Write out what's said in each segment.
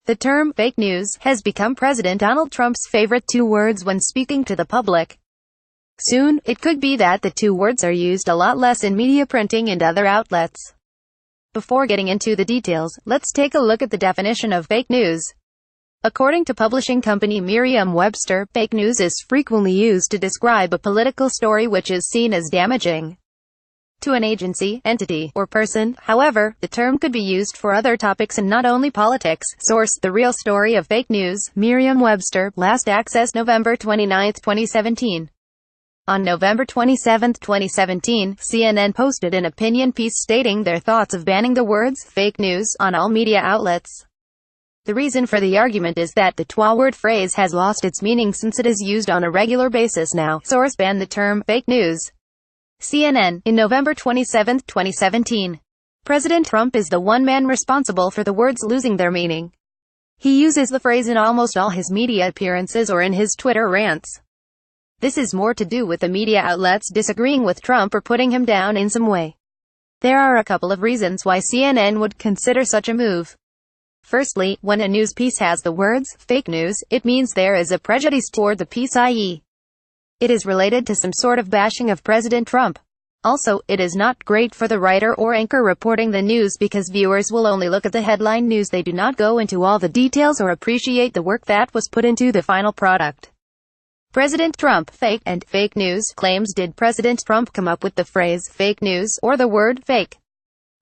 The term fake news has become President Donald Trump's favorite two words when speaking to the public. Soon, it could be that the two words are used a lot less in media printing and other outlets. Before getting into the details, let's take a look at the definition of fake news. According to publishing company MerriamWebster, fake news is frequently used to describe a political story which is seen as damaging to an agency, entity, or person. However, the term could be used for other topics and not only politics. Source: The Real Story of Fake News, Merriam-Webster, last accessed November 29, 2017. On November 27, 2017, CNN posted an opinion piece stating their thoughts of banning the words fake news on all media outlets. The reason for the argument is that the two-word phrase has lost its meaning since it is used on a regular basis now. Source: Ban the term fake news. CNN, in November 27, 2017. President Trump is the one man responsible for the words losing their meaning. He uses the phrase in almost all his media appearances or in his Twitter rants. This is more to do with the media outlets disagreeing with Trump or putting him down in some way. There are a couple of reasons why CNN would consider such a move. Firstly, when a news piece has the words fake news, it means there is a prejudice toward the piece, i.e., it is related to some sort of bashing of President Trump. Also, it is not great for the writer or anchor reporting the news because viewers will only look at the headline news. They do not go into all the details or appreciate the work that was put into the final product. President Trump fake and fake news claims. Did President Trump come up with the phrase fake news or the word fake?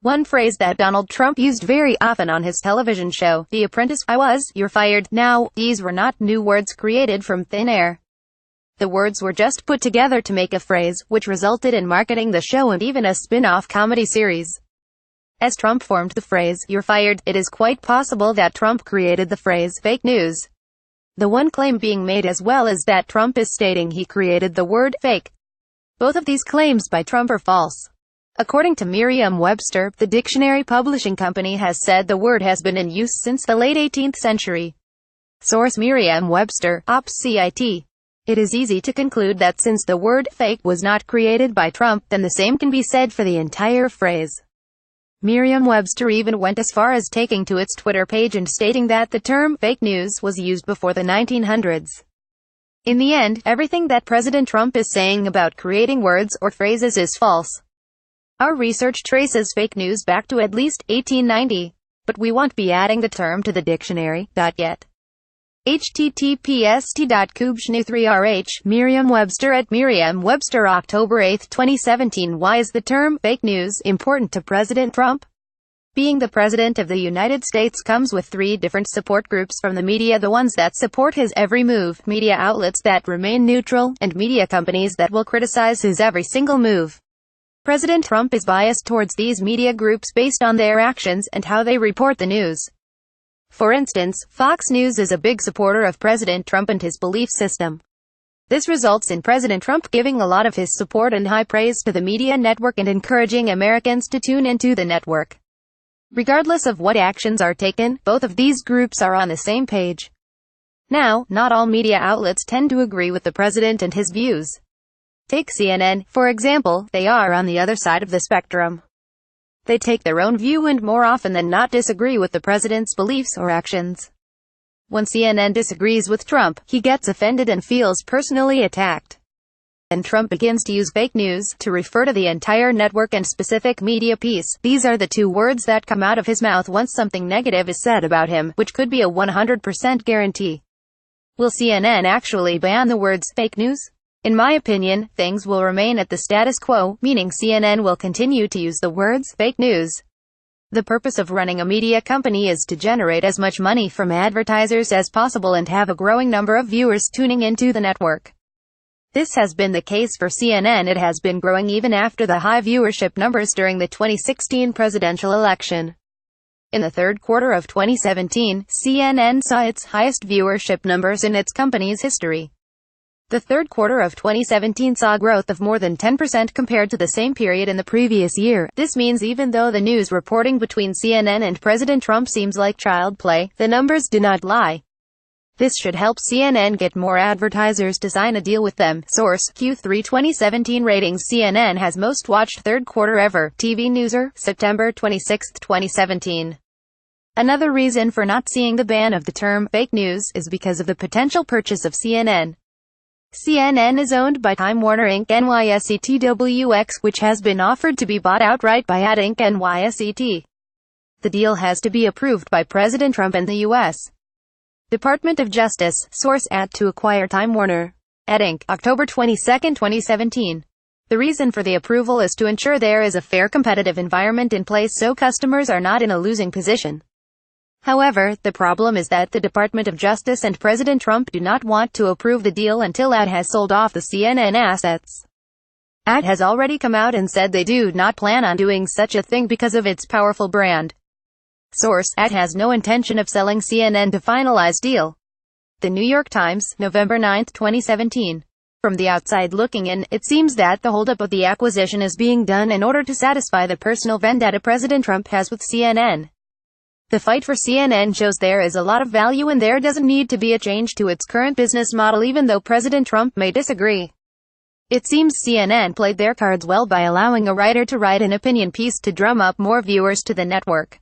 One phrase that Donald Trump used very often on his television show, The Apprentice, "I was, you're fired." Now, these were not new words created from thin air. The words were just put together to make a phrase, which resulted in marketing the show and even a spin-off comedy series. As Trump formed the phrase, "you're fired," it is quite possible that Trump created the phrase fake news. The one claim being made as well is that Trump is stating he created the word fake. Both of these claims by Trump are false. According to Merriam-Webster, the dictionary publishing company has said the word has been in use since the late 18th century. Source: Merriam-Webster, OPS-CIT. It is easy to conclude that since the word fake was not created by Trump, then the same can be said for the entire phrase. Merriam-Webster even went as far as taking to its Twitter page and stating that the term fake news was used before the 1900s. In the end, everything that President Trump is saying about creating words or phrases is false. Our research traces fake news back to at least 1890, but we won't be adding the term to the dictionary, yet. https://t.kubshnu3rh, Merriam-Webster at Merriam-Webster, October 8, 2017. Why is the term fake news important to President Trump? Being the President of the United States comes with three different support groups from the media: the ones that support his every move, media outlets that remain neutral, and media companies that will criticize his every single move. President Trump is biased towards these media groups based on their actions and how they report the news. For instance, Fox News is a big supporter of President Trump and his belief system. This results in President Trump giving a lot of his support and high praise to the media network and encouraging Americans to tune into the network. Regardless of what actions are taken, both of these groups are on the same page. Now, not all media outlets tend to agree with the president and his views. Take CNN, for example. They are on the other side of the spectrum. They take their own view and more often than not disagree with the president's beliefs or actions. When CNN disagrees with Trump, he gets offended and feels personally attacked. And Trump begins to use fake news to refer to the entire network and specific media piece. These are the two words that come out of his mouth once something negative is said about him, which could be a 100% guarantee. Will CNN actually ban the words fake news? In my opinion, things will remain at the status quo, meaning CNN will continue to use the words fake news. The purpose of running a media company is to generate as much money from advertisers as possible and have a growing number of viewers tuning into the network. This has been the case for CNN. It has been growing even after the high viewership numbers during the 2016 presidential election. In the third quarter of 2017, CNN saw its highest viewership numbers in its company's history. The third quarter of 2017 saw growth of more than 10% compared to the same period in the previous year. This means even though the news reporting between CNN and President Trump seems like child play, the numbers do not lie. This should help CNN get more advertisers to sign a deal with them. Source: Q3 2017 ratings. CNN has most watched third quarter ever. TV Newser, September 26, 2017. Another reason for not seeing the ban of the term fake news is because of the potential purchase of CNN. CNN is owned by Time Warner Inc. NYSETWX, which has been offered to be bought outright by AT Inc. NYSET. The deal has to be approved by President Trump and the U.S. Department of Justice. Source: AT to acquire Time Warner. AT Inc. October 22, 2017. The reason for the approval is to ensure there is a fair competitive environment in place so customers are not in a losing position. However, the problem is that the Department of Justice and President Trump do not want to approve the deal until AT has sold off the CNN assets. AT has already come out and said they do not plan on doing such a thing because of its powerful brand. Source: AT has no intention of selling CNN to finalize deal. The New York Times, November 9, 2017. From the outside looking in, it seems that the holdup of the acquisition is being done in order to satisfy the personal vendetta President Trump has with CNN. The fight for CNN shows there is a lot of value and there doesn't need to be a change to its current business model even though President Trump may disagree. It seems CNN played their cards well by allowing a writer to write an opinion piece to drum up more viewers to the network.